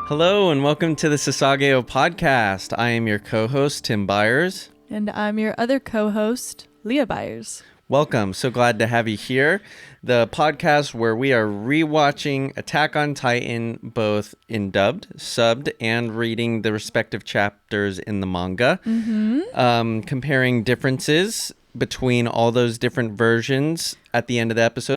Hello and welcome to the Sasageyo Podcast. I am your co-host, Tim Byers. And I'm your other co-host, Leah Byers. Welcome. So glad to have you here. The podcast where we are rewatching Attack on Titan, both in dubbed, subbed, and reading the respective chapters in the manga. Comparing differences between all those different versions at the end of the episode.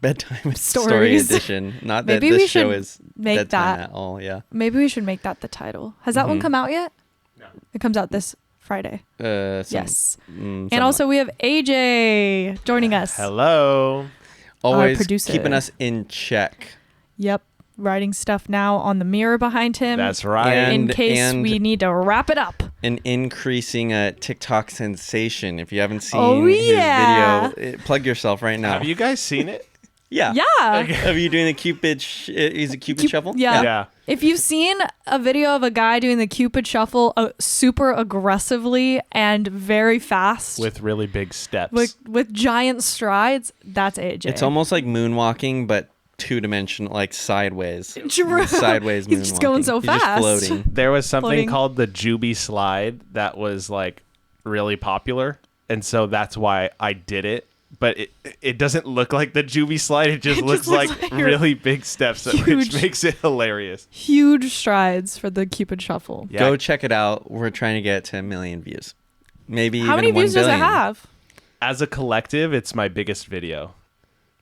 Bedtime story edition. Not that Maybe this show is make bedtime that at all. Yeah. Maybe we should make that the title. Has that one come out yet? No. It comes out this Friday. Yes. And also we have AJ joining us. Hello. Always producer. keeping us in check. Yep. Writing stuff now on the mirror behind him. That's right. In case we need to wrap it up. An increasing TikTok sensation. If you haven't seen yeah. his video, plug yourself right now. Have you guys seen it? Yeah. Yeah. Of you doing the Cupid, is it Cupid Shuffle? Yeah. If you've seen a video of a guy doing the Cupid Shuffle super aggressively and very fast. With really big steps. With giant strides, that's AJ. It's almost like moonwalking, but two-dimensional, like sideways. True. Sideways moonwalking. He's just going so He's fast. just floating. There was something Floating. called the Juby slide that was like really popular. And so that's why I did it. But it doesn't look like the Juby slide. It just looks like really big steps, which makes it hilarious. Huge strides for the Cupid Shuffle. Yeah. Go check it out. We're trying to get to 1 million views. Maybe How even many 1 views does it billion. have? As a collective, it's my biggest video.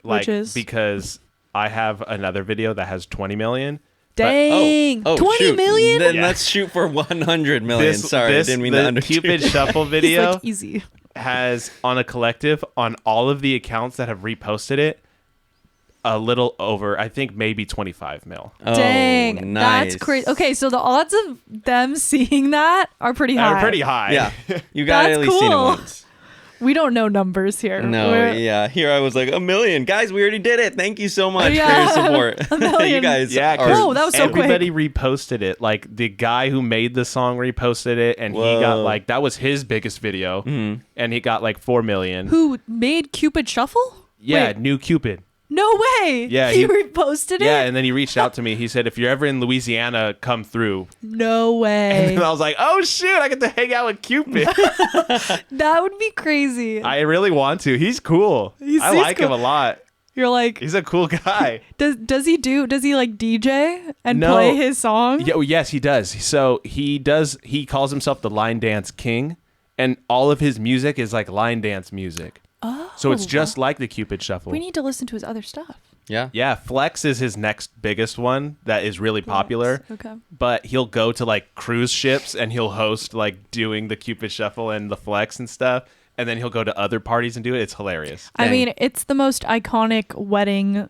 Which is? Because I have another video that has 20 million. Dang. 20 shoot. million? Then Yeah. let's shoot for 100 million. Sorry, I didn't mean to the undershoot. Cupid Shuffle It's video like easy. has on a collective on all of the accounts that have reposted it a little over, I think maybe 25 mil. Oh, Dang. nice. That's crazy. Okay, so the odds of them seeing that are pretty high. They're pretty high. Yeah, you got at That's least seen it cool. once. We don't know numbers here. No, yeah. Here I was like 1 million. Guys, we already did it. Thank you so much Yeah. for your support. 1 million. You guys Yeah, are... Whoa, that was so quick. everybody reposted it. Like the guy who made the song reposted it, and he got like, that was his biggest video, and he got like 4 million. Who made Cupid Shuffle? Yeah, Wait, New Cupid. no way. Yeah, he he- reposted it? Yeah, and then he reached out to me. He said, if you're ever in Louisiana, come through. No way. And I was like, oh shoot, I get to hang out with Cupid. That would be crazy. I really want to. He's cool. He's I like him cool. a lot. You're like, He's a cool guy. does he like DJ and No. play his song? Yeah, well, yes, he does. So he calls himself the line dance king, and all of his music is like line dance music. Oh. So it's just like the Cupid Shuffle. We need to listen to his other stuff. Yeah. Yeah, Flex is his next biggest one that is really popular. Okay. But he'll go to like cruise ships and he'll host like doing the Cupid Shuffle and the Flex and stuff. And then he'll go to other parties and do it. It's hilarious. I Dang. mean, it's the most iconic wedding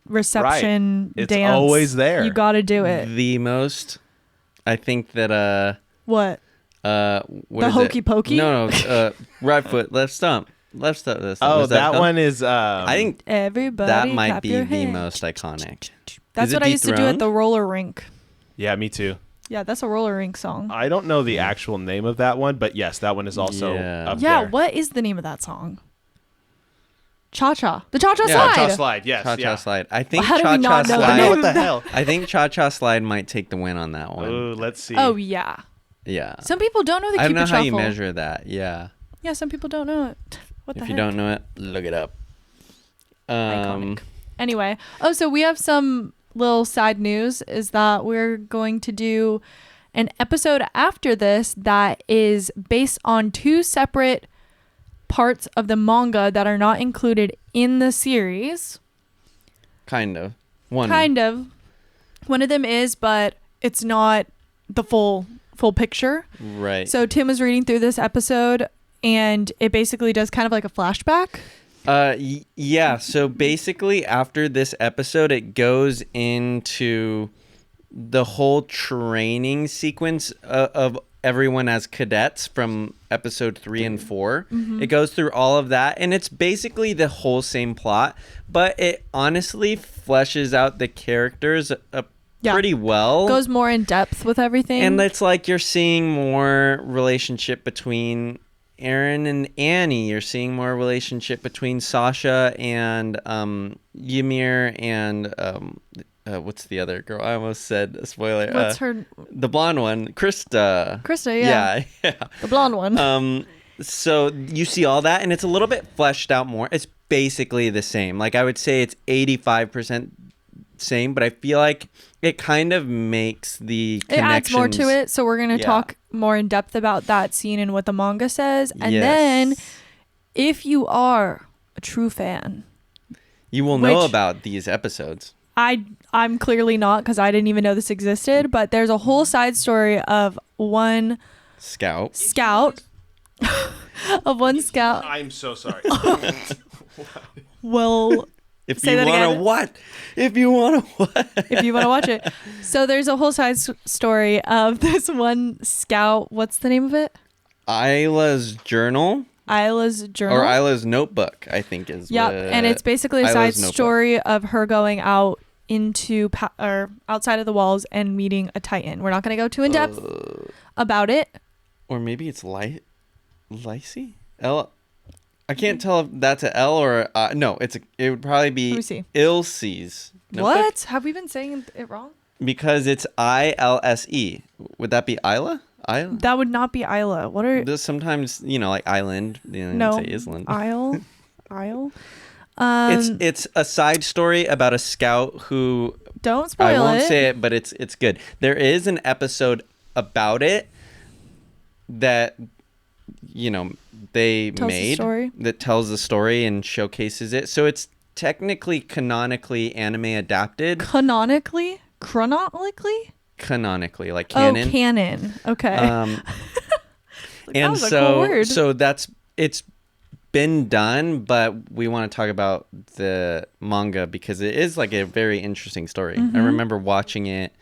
reception It's dance. always there. You got to do it. The most, I think that, What? what The is hokey it? pokey? No, right foot, left stump. Left stump. Oh, was that called? one is. I think Everybody that might clap be your the hands. most iconic. That's Is it what I used to do at Dethroned? the roller rink. Yeah, me too. Yeah, that's a roller rink song. I don't know the actual name of that one, but yes, that one is also Yeah. up Yeah, there. what is the name of that song? Cha-Cha. The Cha-Cha Yeah, Slide. Cha-Cha Slide, yes. Cha-Cha yeah. slide. I think How do we Cha-Cha not know the slide. name? What the hell? I think Cha-Cha slide might take the win on that one. Ooh, let's see. Oh, yeah. Yeah. Some people don't know the I don't Cupid know Shuffle. how you measure that. Yeah. Yeah, some people don't know it. What the If heck? you don't know it, look it up. Iconic. Anyway. Oh, so we have some little side news is that we're going to do an episode after this that is based on 2 separate parts of the manga that are not included in the series. Kind of. One. Kind of. One of them is, but it's not the full picture. Right. So Tim was reading through this episode and it basically does kind of like a flashback. Yeah. So basically, after this episode, it goes into the whole training sequence of everyone as cadets from episode 3 and 4. It goes through all of that, and it's basically the whole same plot, but it honestly fleshes out the characters pretty well. Goes more in depth with everything. And it's like you're seeing more relationship between Eren and Annie. You're seeing more relationship between Sasha and Ymir and what's the other girl? I almost said a spoiler. What's her? The blonde one, Krista. Krista, yeah. The blonde one. So you see all that, and it's a little bit fleshed out more. It's basically the same. Like, I would say it's 85% same, but I feel like it kind of makes the connections. It adds more to it, so we're going to talk more in depth about that scene and what the manga says. And then, if you are a true fan, you will know about these episodes. I'm clearly not, because I didn't even know this existed, but there's a whole side story of one scout of one scout. I'm so sorry. Well, if you want to what? If you want to watch it. So there's a whole side story of this one scout. What's the name of it? Isla's Journal. Or Isla's Notebook, I think is. Yeah, and it's basically a side story of her going out into or outside of the walls and meeting a Titan. We're not going to go too in depth about it. Or maybe it's Lycee? L. I can't tell if that's a L or no. It would probably be Ilse's. What? Have we been saying it wrong? Because it's ILSE. Would that be Isla? Isla? That would not be Isla. What are there's sometimes like island? No, say island. Isle. It's a side story about a scout who. Don't spoil it. I won't say it, but it's good. There is an episode about it that they made that tells the story and showcases it. So it's technically canonically anime adapted. Chronically, like canon. Oh, canon. Okay. And so it's been done, but we want to talk about the manga because it is like a very interesting story. I remember watching it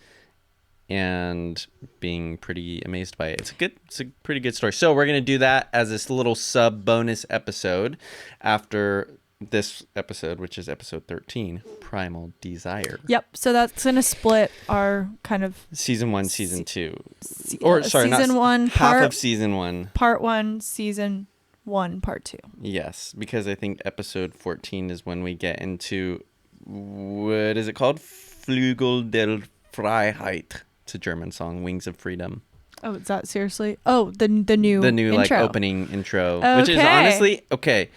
and being pretty amazed by it. It's a pretty good story. So we're going to do that as this little sub bonus episode after this episode, which is episode 13, Primal Desire. Yep. So that's going to split our kind of season 1, season 2. Season 1, half of season 1. Part 1, season 1, part 2. Yes, because I think episode 14 is when we get into, what is it called? Flügel der Freiheit. It's a German song, Wings of Freedom. Oh, is that seriously? Oh, the new intro. like opening intro, which is honestly okay.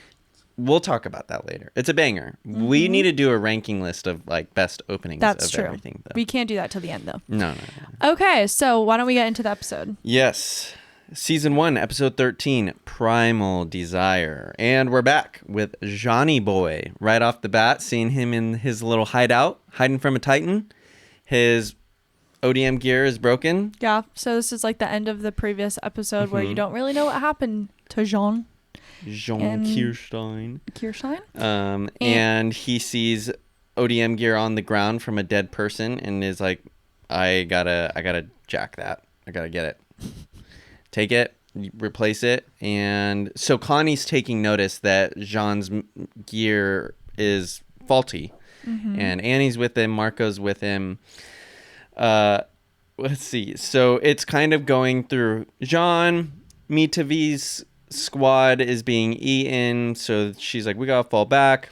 We'll talk about that later. It's a banger. We need to do a ranking list of like best openings. That's of true. Everything, though. We can't do that till the end though. No. Okay, so why don't we get into the episode? Yes. Season 1, episode 13, Primal Desire. And we're back with Johnny Boy. Right off the bat, seeing him in his little hideout, hiding from a Titan. His ODM gear is broken. Yeah, so this is like the end of the previous episode where you don't really know what happened to Jean Kirstein. And he sees ODM gear on the ground from a dead person and is like, I gotta jack that. I gotta get it. Take it, replace it. And so Connie's taking notice that Jean's gear is faulty. And Annie's with him, Marco's with him. Let's see. So it's kind of going through Jean. Mitavi's squad is being eaten. So she's like, we gotta fall back.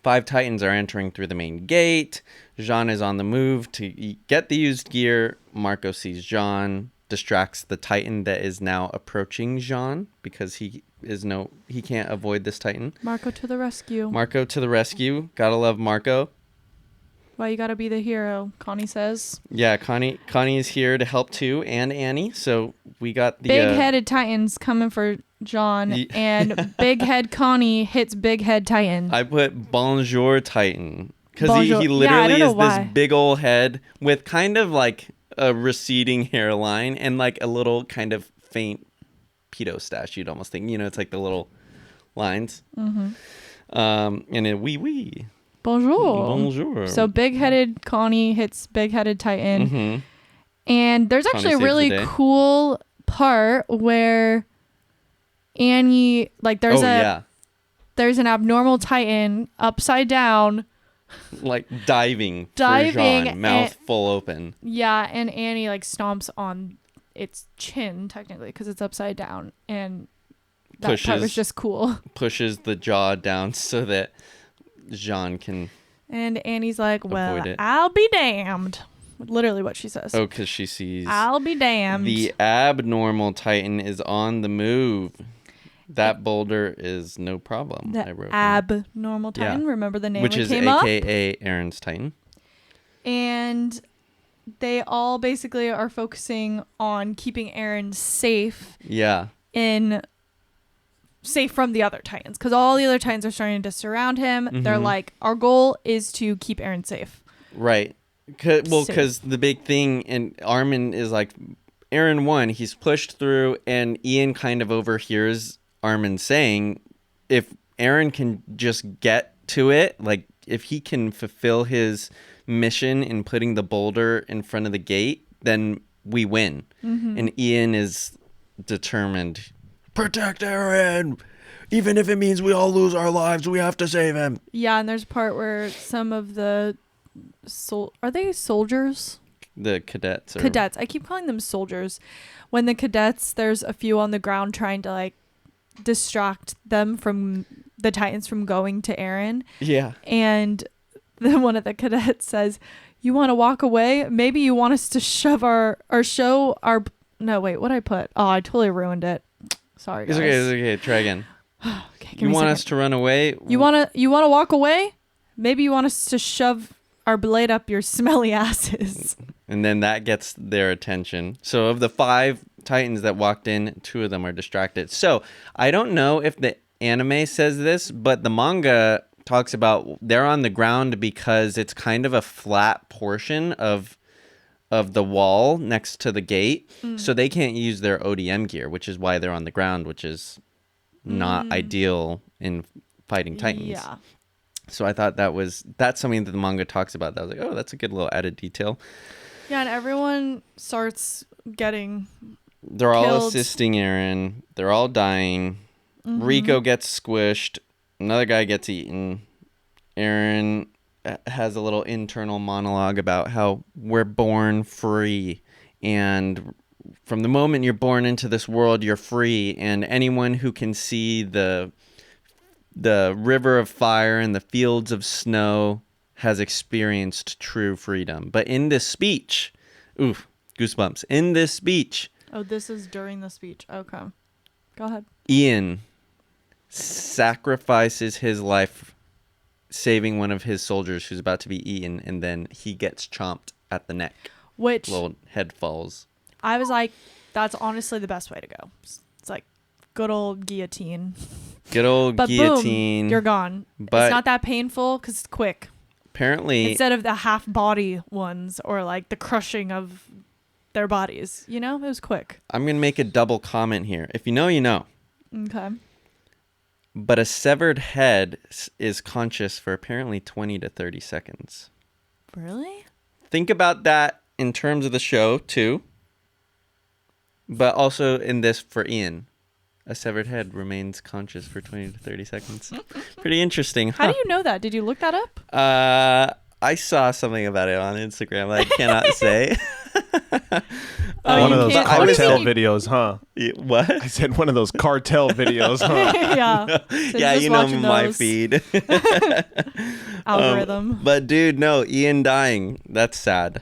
5 Titans are entering through the main gate. Jean is on the move to get the used gear. Marco sees Jean, distracts the Titan that is now approaching Jean because he can't avoid this Titan. Marco to the rescue. Gotta love Marco. Why you gotta be the hero, Connie says. Yeah, Connie is here to help too, and Annie. So we got the big-headed Titans coming for John, and big-head Connie hits big-head Titan. I put Bonjour Titan because he literally is this big old head with kind of like a receding hairline and like a little kind of faint pedo stash. You'd almost think, it's like the little lines. And a wee. Bonjour. So big-headed Connie hits big-headed Titan. Mm-hmm. And there's actually a really cool part where Annie, like there's an abnormal Titan upside down. Like diving for Jean, mouth full open. Yeah, and Annie like stomps on its chin technically because it's upside down. And that part was just cool. Pushes the jaw down so that Jean can. And Annie's like, well, I'll be damned. Literally what she says. Oh, because she sees. I'll be damned. The abnormal Titan is on the move. That boulder is no problem. The abnormal Titan. Yeah. Remember the name which is AKA Eren's Titan. And they all basically are focusing on keeping Eren safe. Yeah. Safe from the other Titans, because all the other Titans are starting to surround him. Mm-hmm. They're like, our goal is to keep Eren safe. Right. Because the big thing, and Armin is like, Eren won. He's pushed through, and Ian kind of overhears Armin saying, if Eren can just get to it, like if he can fulfill his mission in putting the boulder in front of the gate, then we win. Mm-hmm. And Ian is determined. Protect Eren. Even if it means we all lose our lives, we have to save him. Yeah, and there's a part where some of the are they soldiers? The cadets. Cadets. I keep calling them soldiers. When the cadets, there's a few on the ground trying to like distract them from the Titans from going to Eren. Yeah. And then one of the cadets says, "You want to walk away? Maybe you want us to show our." No, wait. What I put? Oh, I totally ruined it. Sorry, guys. It's okay. Try again. Okay, you want us to run away? You wanna walk away? Maybe you want us to shove our blade up your smelly asses. And then that gets their attention. So of the 5 Titans that walked in, 2 of them are distracted. So I don't know if the anime says this, but the manga talks about they're on the ground because it's kind of a flat portion of the wall next to the gate. So they can't use their ODM gear, which is why they're on the ground, which is not ideal in fighting Titans. Yeah. So I thought that's something that the manga talks about. That I was like, oh, that's a good little added detail. Yeah, and everyone starts getting They're killed. All assisting Eren. They're all dying. Mm-hmm. Rico gets squished. Another guy gets eaten. Eren has a little internal monologue about how we're born free, and from the moment you're born into this world, you're free, and anyone who can see the river of fire and the fields of snow has experienced true freedom. But in this speech, oof, goosebumps. In this speech. Oh, this is during the speech. Okay. Go ahead. Ian sacrifices his life saving one of his soldiers who's about to be eaten, and then he gets chomped at the neck. Which little head falls. I was like, that's honestly the best way to go. It's like good old guillotine. Good old guillotine. Boom, you're gone. But it's not that painful because it's quick. Apparently, instead of the half body ones or like the crushing of their bodies, it was quick. I'm gonna make a double comment here. If you know, you know. Okay. But a severed head is conscious for apparently 20 to 30 seconds. Really? Think about that in terms of the show, too. But also in this for Ian. A severed head remains conscious for 20 to 30 seconds. Pretty interesting, huh? How do you know that? Did you look that up? I saw something about it on Instagram that I cannot say. One of those cartel videos, huh? What? I said one of those cartel videos, huh? Yeah. So yeah, you know my feed. Algorithm. But dude, no, Ian dying. That's sad.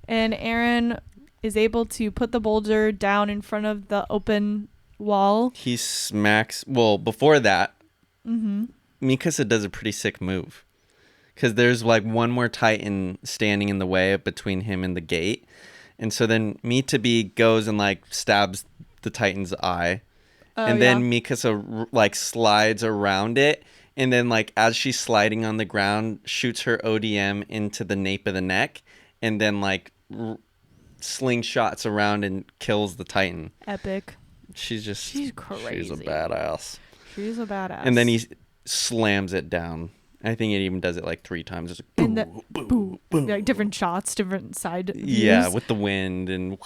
And Eren is able to put the boulder down in front of the open wall. He smacks. Well, before that, Mikasa does a pretty sick move. Because there's like one more Titan standing in the way between him and the gate. And so then Mitabi goes and like stabs the Titan's eye. And then Mikasa like slides around it. And then like as she's sliding on the ground, shoots her ODM into the nape of the neck. And then like slingshots around and kills the Titan. Epic. She's crazy. She's a badass. She's a badass. And then he slams it down. I think it even does it like 3 times. It's like, And boo, like different shots, different side yeah, views. with the wind and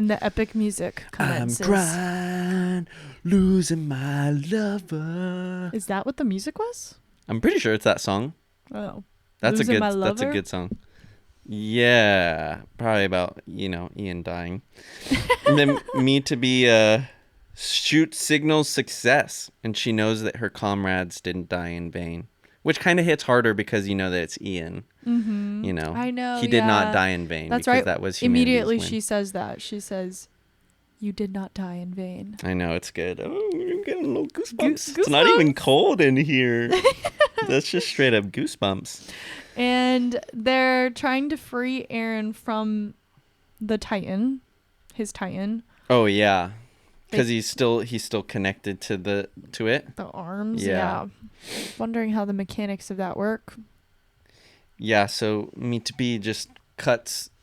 the epic music commences. I'm crying, losing my lover. Is that what the music was? I'm pretty sure it's that song. Oh, That's Losing My that's a Lover? good song. Yeah, probably about Ian dying, and then me to be shoot signals success, and she knows that her comrades didn't die in vain, which kind of hits harder because that it's Ian. Mm-hmm. I know. He did not die in vain. That's because right. That was immediately win. she says that. She says, "You did not die in vain." I know, it's good. Oh, I'm getting a little goosebumps. Goosebumps. It's not even cold in here. That's just straight up goosebumps. And they're trying to free Eren from the Titan, his Titan. Oh yeah, because he's still connected to it. The arms. Yeah. Wondering how the mechanics of that work. Yeah. So Mitabi just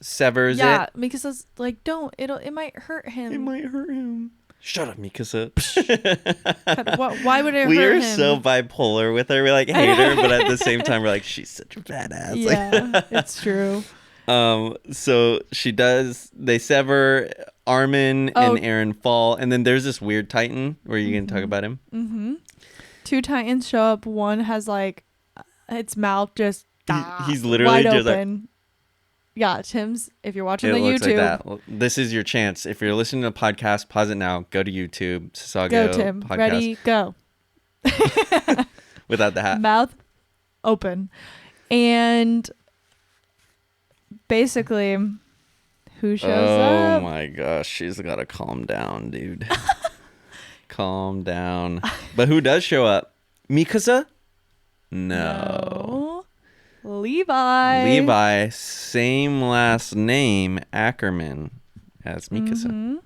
severs it. Yeah, Mikasa's like, don't. It might hurt him. It might hurt him. Shut up, Mikasa. Why would it hurt him? We are so bipolar with her. We like hate her, but at the same time, we're like, she's such a badass. Yeah, it's true. So they sever. Armin and Eren fall, and then there's this weird Titan. Were you gonna talk about him? Mm-hmm. 2 Titans show up. One has like its mouth just he's literally wide just open. like, yeah, Tim's. If you're watching it the looks YouTube, like that. Well, this is your chance. If you're listening to the podcast, pause it now. Go to YouTube. Sasageyo go Tim. Podcast. Ready, go. Without the hat. Mouth open, and basically, who shows up? Oh my gosh, she's gotta calm down, dude. Calm down. But who does show up? Mikasa? No. Levi. Levi, same last name, Ackerman, as Mikasa. Mm-hmm.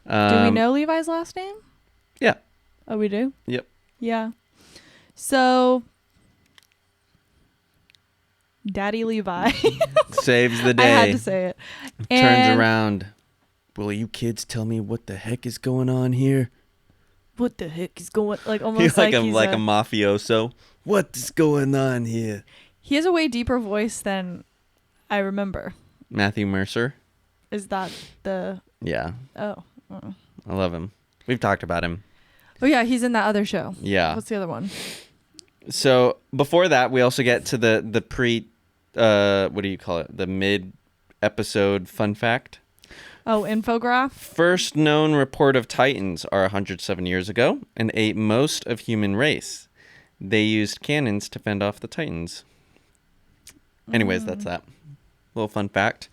Do we know Levi's last name? Yeah. Oh, we do? Yep. Yeah. So, Daddy Levi saves the day. I had to say it. Turns around. Will you kids tell me what the heck is going on here? What the heck is going? Like almost He's like a mafioso. What's going on here? He has a way deeper voice than I remember. Matthew Mercer. Is that the? Yeah. Oh. I love him. We've talked about him. Oh yeah, he's in that other show. Yeah. What's the other one? So before that, we also get to the pre, what do you call it? The mid episode fun fact. Oh, infograph. First known report of Titans are 107 years ago and ate most of human race. They used cannons to fend off the Titans. Anyways, that's that. Little fun fact.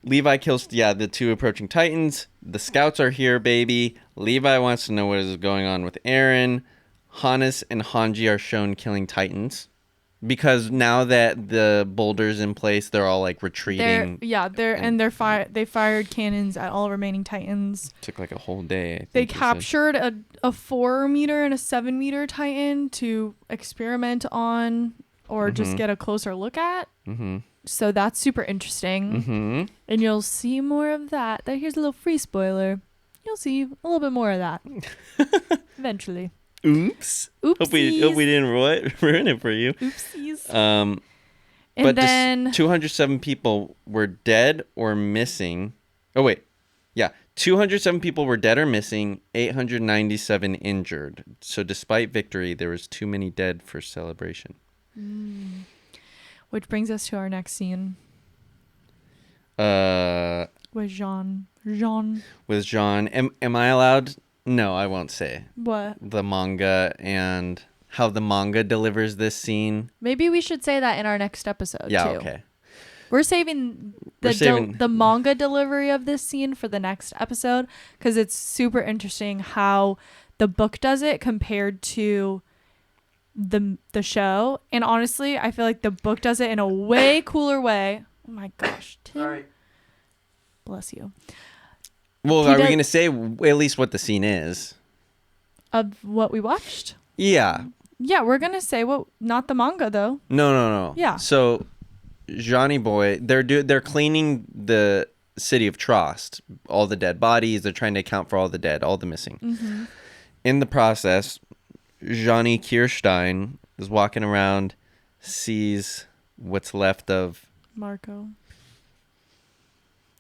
Levi kills, the 2 approaching Titans. The scouts are here, baby. Levi wants to know what is going on with Eren. Hannes and Hanji are shown killing Titans. Because now that the boulder's in place, they're all like retreating. They fired cannons at all remaining Titans. Took like a whole day. I think they captured a 4 meter and a 7 meter Titan to experiment on or just get a closer look at. Mm-hmm. So that's super interesting. Mm-hmm. And you'll see more of that. Here's a little free spoiler. You'll see a little bit more of that eventually. Oops. Oopsies. Hope we didn't ruin it for you. Oopsies. And but then 207 people were dead or missing. Oh wait. Yeah, 207 people were dead or missing, 897 injured. So despite victory, there was too many dead for celebration. Which brings us to our next scene. With Jean. With Jean. Am I allowed? No, I won't say. What? The manga and how the manga delivers this scene. Maybe we should say that in our next episode, yeah, too. Okay. We're saving the manga delivery of this scene for the next episode because it's super interesting how the book does it compared to the show. And honestly, I feel like the book does it in a way cooler way. Oh my gosh, Tim. Sorry. Bless you. Well, are we going to say at least what the scene is? Of what we watched? Yeah. Yeah, we're going to say not the manga though. No. Yeah. So Johnny Boy, they're cleaning the city of Trost, all the dead bodies. They're trying to account for all the dead, all the missing. Mm-hmm. In the process, Johnny Kirstein is walking around, sees what's left of Marco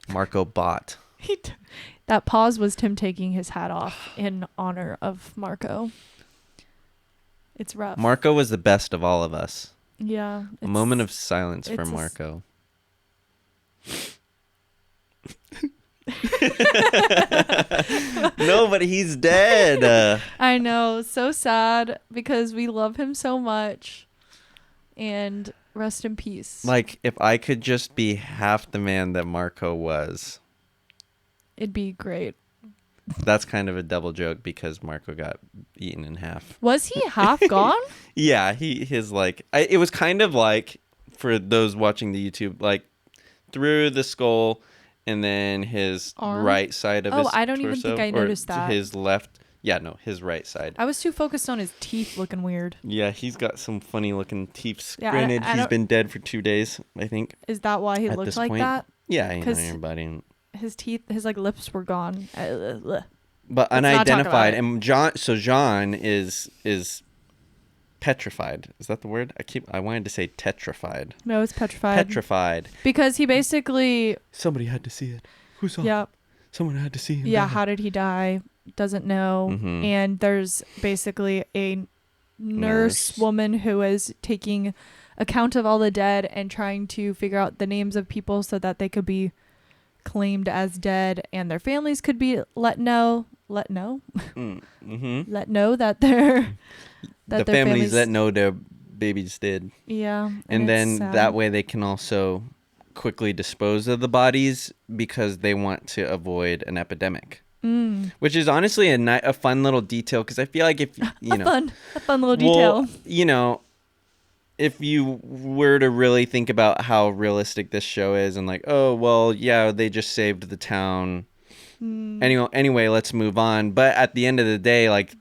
BOTT. That pause was Tim taking his hat off in honor of Marco. It's rough. Marco was the best of all of us. Yeah. A moment of silence for Marco. No, but he's dead. I know. So sad because we love him so much. And rest in peace. Like, if I could just be half the man that Marco was. It'd be great. That's kind of a double joke because Marco got eaten in half. Was he half gone? Yeah, it was kind of like, for those watching the YouTube, like through the skull and then his arm? right side of his torso. I don't even think I noticed that. His left, his right side. I was too focused on his teeth looking weird. Yeah, he's got some funny looking teeth. Yeah, Granted, he's been dead for 2 days, I think. Is that why he looked like that? Yeah, everybody. His teeth, his like lips were gone. But unidentified, and Jean is petrified. Is that the word? I wanted to say tetrified. No, it's petrified. Petrified. Because he basically. Somebody had to see it. Who saw? Yep. Someone had to see him. Yeah. die. How did he die? Doesn't know. Mm-hmm. And there's basically a nurse woman who is taking account of all the dead and trying to figure out the names of people so that they could be claimed as dead and their families could be let know that their the families let know their babies did. Yeah. And then that way they can also quickly dispose of the bodies because they want to avoid an epidemic. Which is honestly a fun little detail, because I feel like if you know a fun little detail. If you were to really think about how realistic this show is, and like, oh well, yeah, they just saved the town. Anyway, let's move on. But at the end of the day, like,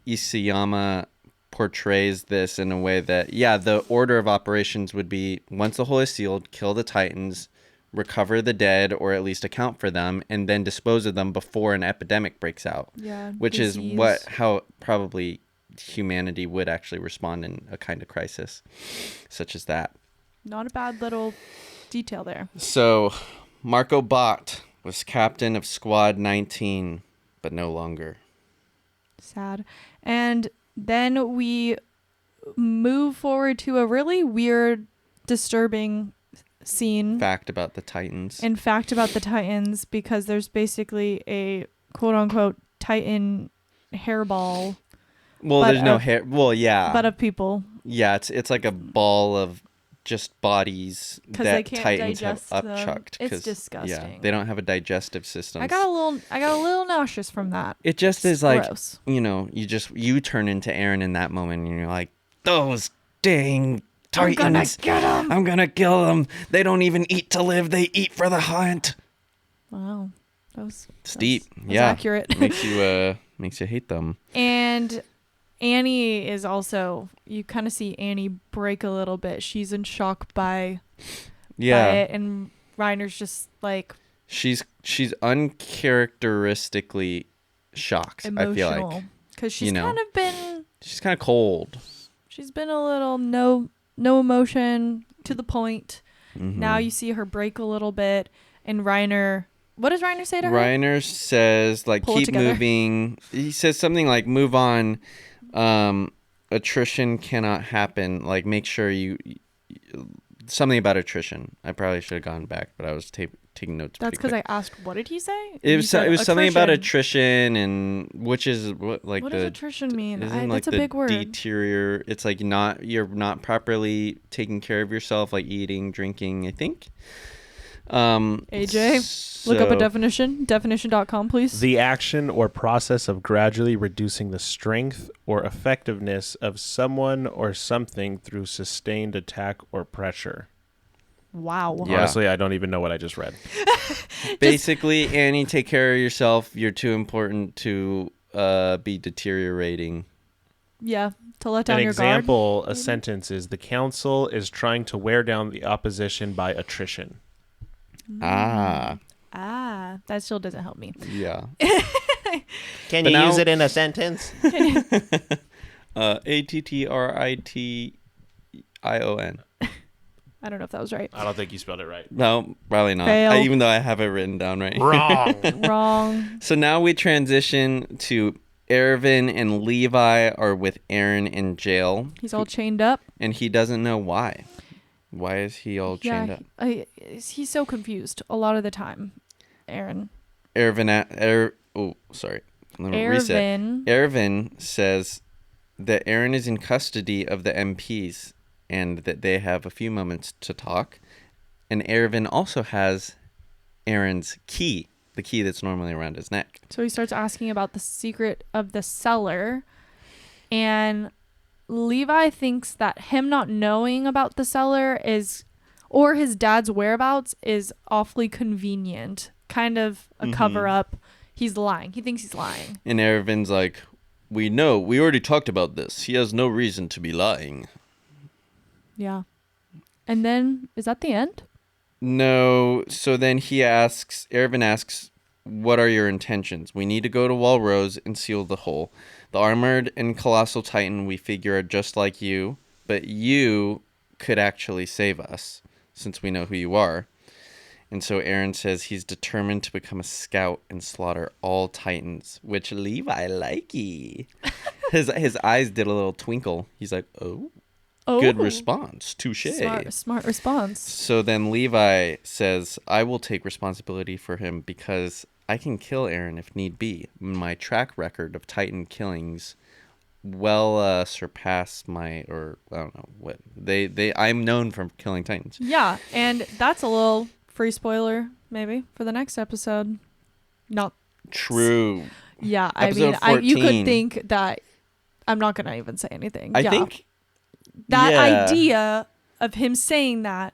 Isayama portrays this in a way that, the order of operations would be, once the hole is sealed, kill the Titans, recover the dead, or at least account for them, and then dispose of them before an epidemic breaks out. Yeah, which disease. Is how probably humanity would actually respond in a kind of crisis such as that. Not a bad little detail there. So Marco BOTT was captain of Squad 19, but no longer. Sad. And then we move forward to a really weird, disturbing scene. Fact about the Titans. Because there's basically a quote-unquote Titan hairball. Well, there's no hair. Well, yeah. But of people. Yeah, it's like a ball of just bodies that Titans have upchucked. It's disgusting. Yeah, they don't have a digestive system. I got a little nauseous from that. It just is gross. Like, you turn into Eren in that moment, and you're like, those dang Titans. I'm gonna get them. I'm gonna kill them. They don't even eat to live. They eat for the hunt. Wow. That was steep. That was accurate. makes you hate them. And Annie is also, you kind of see Annie break a little bit. She's in shock by it, and Reiner's just like, she's uncharacteristically shocked. Emotional, I feel like, because she's kind of cold. She's been a little no emotion, to the point. Mm-hmm. Now you see her break a little bit, and Reiner. What does Reiner say to her? Reiner says, like, keep moving. He says something like, move on. Attrition cannot happen. Like, make sure something about attrition. I probably should have gone back, but I was taking notes. That's because I asked, what did he say? It was something about attrition, and which is what does attrition mean? That's a big word. It's like you're not properly taking care of yourself, like eating, drinking, I think. AJ, look up a definition. Definition.com, please. The action or process of gradually reducing the strength or effectiveness of someone or something through sustained attack or pressure. Wow. Yeah. Honestly, I don't even know what I just read. Basically, Annie, take care of yourself. You're too important to be deteriorating. Yeah, to let down your guard. An example, a sentence is, the council is trying to wear down the opposition by attrition. That still doesn't help me. Yeah. Can you use it in a sentence? Attrition. I don't know if that was right. I don't think you spelled it right. No, probably not. Fail. Even though I have it written down right. Wrong. Wrong. So now we transition to Erwin and Levi are with Eren in jail. He's all chained up. And he doesn't know why. Why is he all chained up? He's so confused a lot of the time. Eren. Sorry. Let me reset. Erwin says that Eren is in custody of the MPs and that they have a few moments to talk. And Erwin also has Eren's key, the key that's normally around his neck. So he starts asking about the secret of the cellar. And Levi thinks that him not knowing about the cellar or his dad's whereabouts is awfully convenient. Kind of a cover up. He's lying. He thinks he's lying. And Erwin's like, we know. We already talked about this. He has no reason to be lying. Yeah. And then, is that the end? No. So then Erwin asks, what are your intentions? We need to go to Walrose and seal the hole. The armored and colossal titan we figure are just like you, but you could actually save us, since we know who you are. And so Eren says he's determined to become a scout and slaughter all titans, which Levi likey. His eyes did a little twinkle. He's like, oh. Good response. Touche. Smart response. So then Levi says, I will take responsibility for him because I can kill Eren if need be. My track record of Titan killings surpass I don't know what. I'm known for killing Titans. Yeah, and that's a little free spoiler maybe for the next episode. Not true. Yeah, Episode I mean, 14. you could think that I'm not going to even say anything. I think that idea of him saying that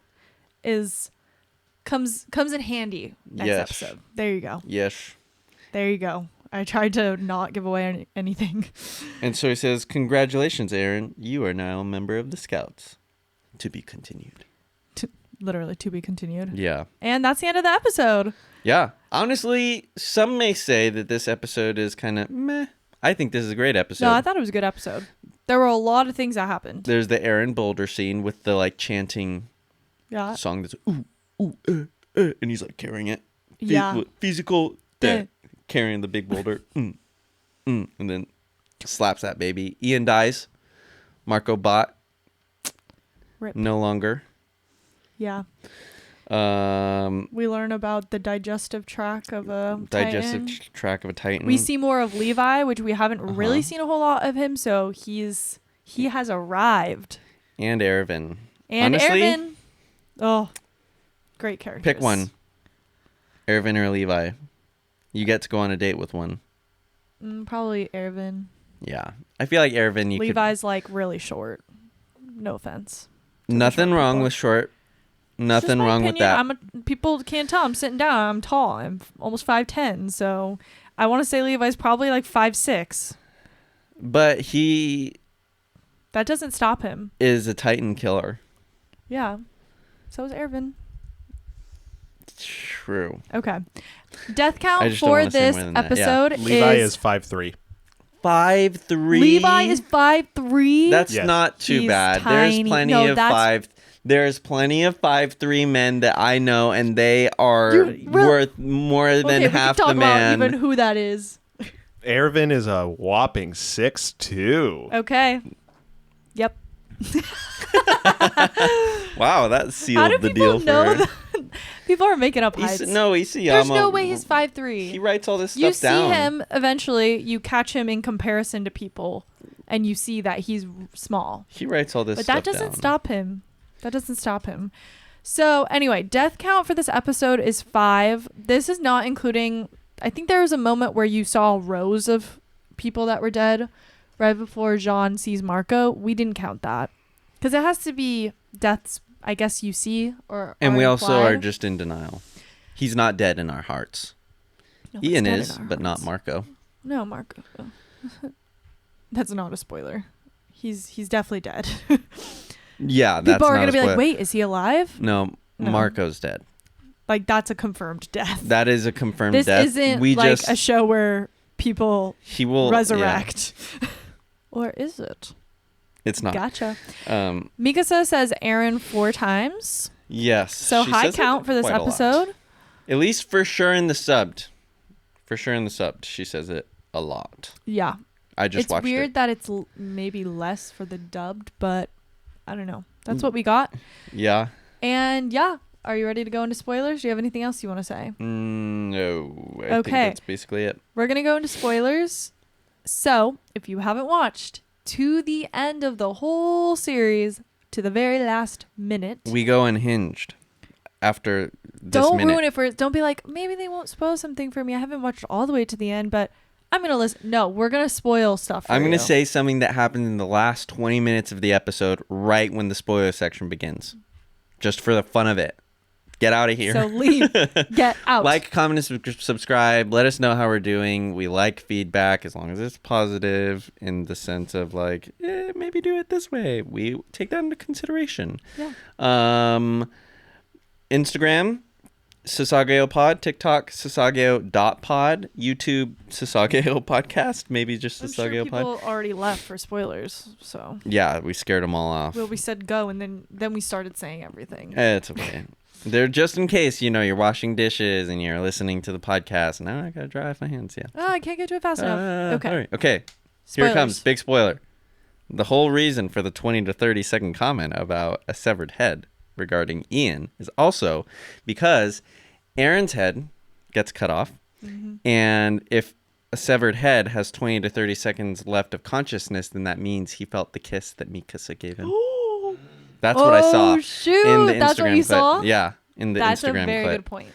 comes in handy next episode. There you go. Yes. There you go. I tried to not give away anything. And so he says, congratulations, Eren. You are now a member of the Scouts. To be continued. Literally to be continued. Yeah. And that's the end of the episode. Yeah. Honestly, some may say that this episode is kind of meh. I think this is a great episode. No, I thought it was a good episode. There were a lot of things that happened. There's the Eren boulder scene with the chanting song that's ooh, ooh, and he's carrying it. Physical, carrying the big boulder. And then slaps that baby. Ian dies. Marco Bott. Rip. No longer. Yeah. We learn about the digestive tract of a Titan. Tract of a Titan. We see more of Levi, which we haven't really seen a whole lot of him. So he has arrived. And Erwin. Erwin. Oh, great characters. Pick one. Erwin or Levi. You get to go on a date with one. Probably Erwin. Yeah, I feel like Erwin. Levi's really short. No offense. Nothing wrong with short. Nothing wrong with that. People can't tell. I'm sitting down. I'm tall. I'm almost 5'10". So I want to say Levi's probably 5'6". But that doesn't stop him. Is a Titan killer. Yeah. So is Erwin. True. Okay. Death count for this episode Levi is 5'3". 5'3". Levi is 5'3". That's not too bad. Tiny. There's plenty of 5'3" men that I know, and they are worth more than half the man. We can talk about even who that is. Erwin is a whopping 6'2". Okay. Yep. Wow, that sealed the deal for her. People are making up heights. There's no way he's 5'3". He writes all this stuff You down. see him eventually. You catch him in comparison to people, and you see that he's small. He writes all this stuff down. But that doesn't stop him. That doesn't stop him. So anyway, death count for this episode is 5. This is not including... I think there was a moment where you saw rows of people that were dead right before Jean sees Marco. We didn't count that. Because it has to be deaths, I guess, you see or and we implied. Also are just in denial. He's not dead in our hearts. No, Ian is, but not Marco. No, Marco. That's not a spoiler. He's definitely dead. Yeah, that's people are going to be like, wait, is he alive? No, Marco's dead. That's a confirmed death. That is a confirmed death. This isn't a show where people he will resurrect. Or is it? It's not. Gotcha. Mikasa says Eren 4 times. Yes. So high count for this episode. At least for sure in the subbed. For sure in the subbed. She says it a lot. Yeah. I just watched it. It's weird that it's maybe less for the dubbed, but I don't know. That's what we got. Yeah. And yeah. Are you ready to go into spoilers? Do you have anything else you want to say? No. I think that's basically it. We're going to go into spoilers. So, if you haven't watched to the end of the whole series, to the very last minute. We go unhinged after this Don't minute. ruin it for... Don't be like, maybe they won't spoil something for me. I haven't watched all the way to the end, but I'm going to listen. No, we're going to spoil stuff for I'm going to you. say something that happened in the last 20 minutes of the episode right when the spoiler section begins. Just for the fun of it. Get out of here. So leave. Get out. Like, comment, and subscribe. Let us know how we're doing. We like feedback as long as it's positive in the sense of like, maybe do it this way. We take that into consideration. Yeah. Instagram, Sasageyo Pod. TikTok, Sasageyo.pod. YouTube, Sasageyo Podcast. Maybe just Sasageyo Pod. People already left for spoilers, so. Yeah, we scared them all off. Well, we said go, and then we started saying everything. It's okay. They're just in case, you're washing dishes and you're listening to the podcast. Now I gotta dry off my hands. Yeah. Oh, I can't get to it fast enough. Okay. All right. Okay. Spoilers. Here it comes. Big spoiler. The whole reason for the 20 to 30 second comment about a severed head regarding Ian is also because Eren's head gets cut off. Mm-hmm. And if a severed head has 20 to 30 seconds left of consciousness, then that means he felt the kiss that Mikasa gave him. That's what I saw. Oh, shoot. In the That's Instagram what you clip. saw? Yeah, in the That's Instagram clip. That's a very good point.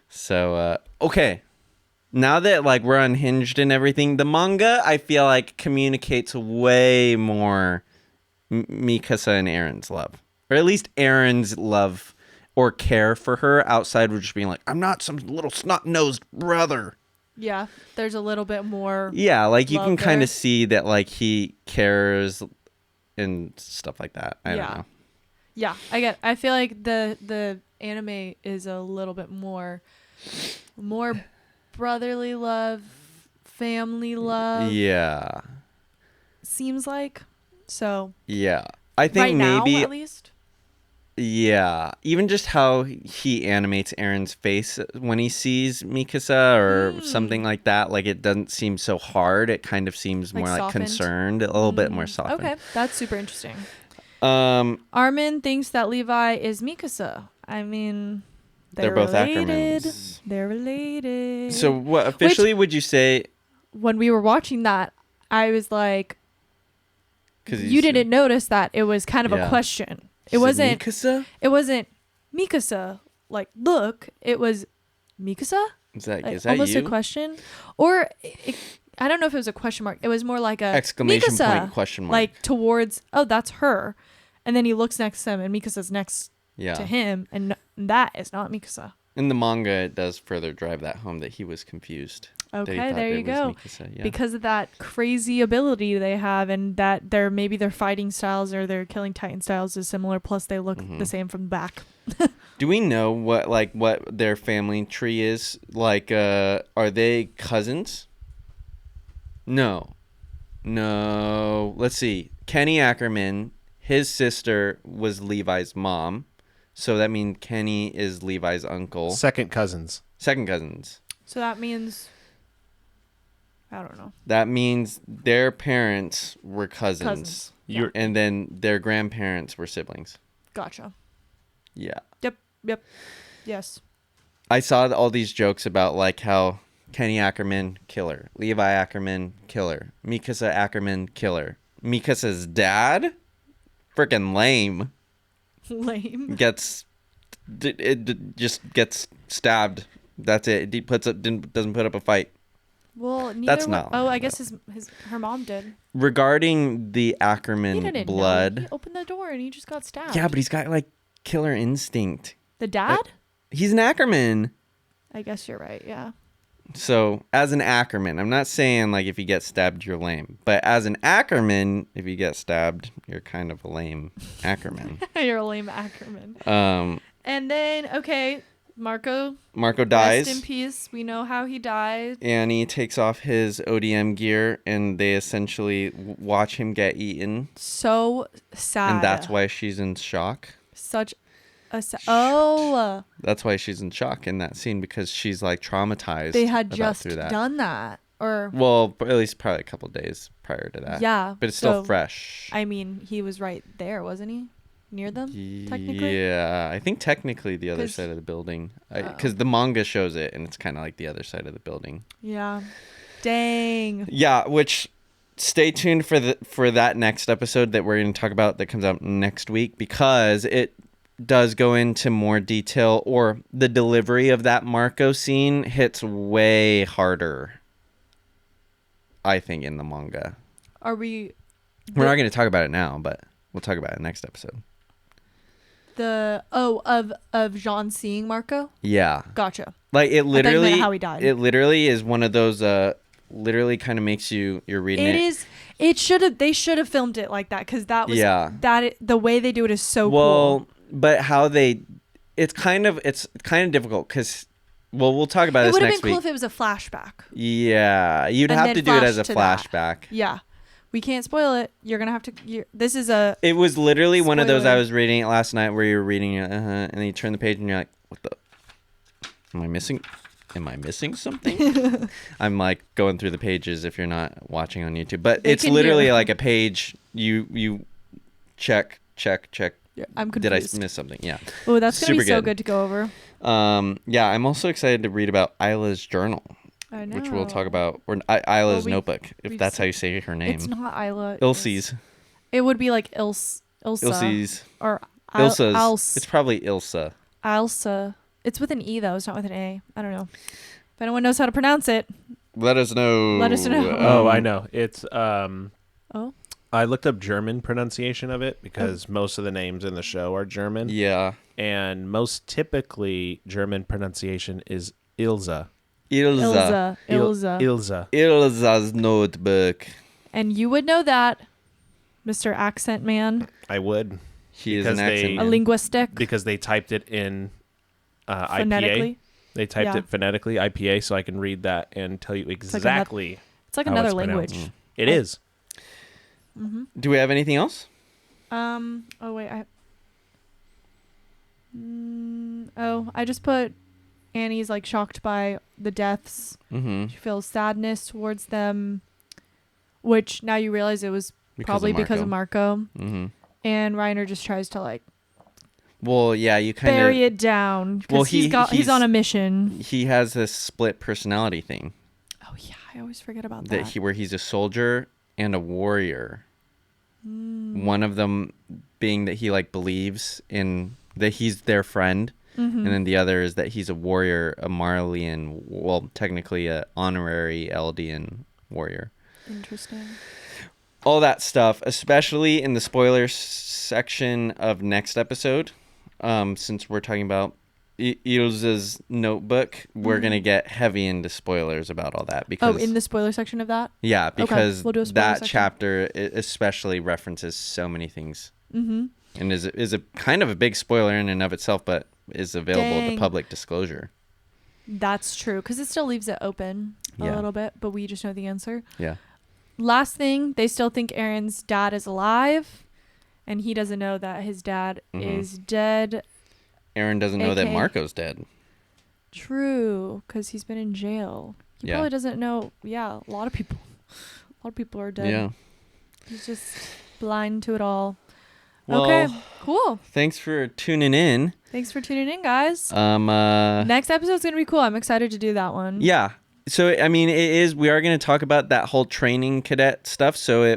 So, okay. Now that we're unhinged and everything, the manga, I feel like, communicates way more Mikasa and Eren's love. Or at least Eren's love or care for her outside of just being like, I'm not some little snot-nosed brother. Yeah, there's a little bit more. Yeah, you can kind there. of see that, he cares and stuff like that. I don't know. Yeah, I feel like the anime is a little bit more brotherly love, family love. Yeah. Seems like. So. Yeah. I think right now, maybe at least. Yeah. Even just how he animates Eren's face when he sees Mikasa or something like that. It doesn't seem so hard. It kind of seems more softened. Concerned, a little bit more softened. Okay, that's super interesting. Armin thinks that Levi is Mikasa. I mean, they're both related. Ackermans. They're related. So what officially would you say? When we were watching that, I was like, you didn't notice that it was kind of a question. It wasn't Mikasa? It wasn't Mikasa. Look, it was Mikasa. Is that almost you? A question, or I don't know if it was a question mark. It was more like a exclamation Mikasa, point question mark. Towards that's her, and then he looks next to him, and Mikasa's next to him, and that is not Mikasa. In the manga, it does further drive that home that he was confused. Okay, there you go. Mikasa, yeah. Because of that crazy ability they have, and that their fighting styles or their killing Titan styles is similar. Plus, they look the same from the back. Do we know what their family tree is? Are they cousins? No. Let's see. Kenny Ackerman, his sister was Levi's mom, so that means Kenny is Levi's uncle. Second cousins. So that means, I don't know. That means their parents were cousins. Yeah. And then their grandparents were siblings. Gotcha. Yeah. Yep. Yes. I saw all these jokes about how Kenny Ackerman, killer. Levi Ackerman, killer. Mikasa Ackerman, killer. Mikasa's dad? Freaking lame. Lame. Just gets stabbed. That's it. He doesn't put up a fight. Well, that's not. Oh, I guess her mom did. Regarding the Ackerman blood, he opened the door and he just got stabbed. Yeah, but he's got killer instinct. The dad? He's an Ackerman. I guess you're right. Yeah. So as an Ackerman, I'm not saying if you get stabbed, you're lame. But as an Ackerman, if you get stabbed, you're kind of a lame Ackerman. You're a lame Ackerman. And then, okay, Marco dies. Rest in peace. We know how he died. Annie takes off his ODM gear, and they essentially watch him get eaten. So sad. And that's why she's in shock. Such a oh. That's why she's in shock in that scene, because she's like traumatized. They had just done that. Or well, at least probably a couple days prior to that. Yeah. But it's still fresh. I mean, he was right there, wasn't he? Near them, technically? Yeah, I think technically the other side of the building. Because the manga shows it, and it's kind of like the other side of the building. Yeah. Dang. Yeah, which stay tuned for that next episode that we're going to talk about that comes out next week, because it does go into more detail, or the delivery of that Marco scene hits way harder, I think, in the manga. We're not going to talk about it now, but we'll talk about it next episode. Of Jean seeing Marco? Yeah. Gotcha. Like it literally how he died. It literally is one of those literally kind of makes you're reading it. They should have filmed it like that, cuz that was the way they do it is so cool. Well, but how it's kind of difficult, cuz we'll talk about this next week. It would have been cool if it was a flashback. Yeah, you'd have to do it as a flashback. Yeah. We can't spoil it. You're going to have to... This is It was literally one of those, I was reading it last night, where you're reading it, and then you turn the page and you're like, what the... Am I missing something? I'm like going through the pages if you're not watching on YouTube. But it's literally like a page. You check. Yeah, I'm confused. Did I miss something? Yeah. Oh, that's going to be so good to go over. Yeah, I'm also excited to read about Isla's journal. I know. Which we'll talk about, or Isla's notebook, if that's how you say her name. It's not Isla. Ilse's. It would be like Ilsa. Ilse's. Or Ilsa's. It's probably Ilsa. Ilsa. It's with an E though. It's not with an A. I don't know. If anyone knows how to pronounce it, let us know. Oh, I know. It's I looked up German pronunciation of it, because most of the names in the show are German. Yeah. And most typically German pronunciation is Ilsa. Ilsa. Ilsa's notebook. And you would know that, Mr. Accent Man. I would. He is an accent man. A linguistic. Because they typed it in phonetically. IPA. They typed it phonetically, IPA, so I can read that and tell you exactly. It's like another language. It is. Mm-hmm. Do we have anything else? Oh wait. I just put Annie's like shocked by the deaths. Mm-hmm. She feels sadness towards them, which now you realize it was probably because of Marco. Mm-hmm. And Reiner just tries to like. Well, yeah, you kind of bury it down. Well, he's on a mission. He has this split personality thing. Oh yeah, I always forget about that. Where he's a soldier and a warrior. One of them being that he like believes in that he's their friend. Mm-hmm. And then the other is that he's a warrior, a Marleyan, well, technically a honorary Eldian warrior. Interesting. All that stuff, especially in the spoiler section of next episode, since we're talking about Ilza's notebook, we're going to get heavy into spoilers about all that. Because, in the spoiler section of that? Yeah, because we'll do a that section. chapter especially references so many things. Mm-hmm. And is a kind of a big spoiler in and of itself, but is available to public disclosure. That's true, because it still leaves it open a little bit, but we just know the answer. Yeah. Last thing, they still think Eren's dad is alive, and he doesn't know that his dad is dead. Eren doesn't know that Marco's dead. True, because he's been in jail. He probably doesn't know. Yeah, a lot of people are dead. Yeah. He's just blind to it all. Well, okay, cool. Thanks for tuning in. Thanks for tuning in, guys. Next episode's going to be cool. I'm excited to do that one. Yeah. So, I mean, we are going to talk about that whole training cadet stuff. So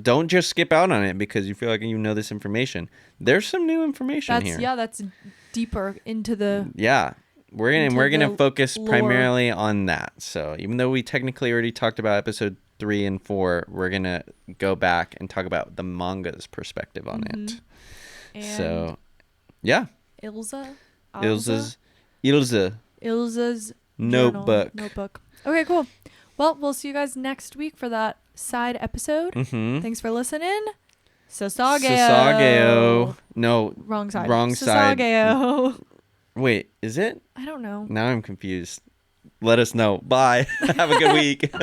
don't just skip out on it because you feel like you know this information. There's some new information here. Yeah, that's deeper into the... Yeah. We're gonna focus primarily on that. So even though we technically already talked about episode 3 and 4, we're gonna go back and talk about the manga's perspective on it. And so, yeah. Ilza's notebook. Okay, cool. Well, we'll see you guys next week for that side episode. Mm-hmm. Thanks for listening. Sasageyo. Sasageyo. No. Wrong side. Wrong side. Sasageyo. Wait, is it? I don't know. Now I'm confused. Let us know. Bye. Have a good week.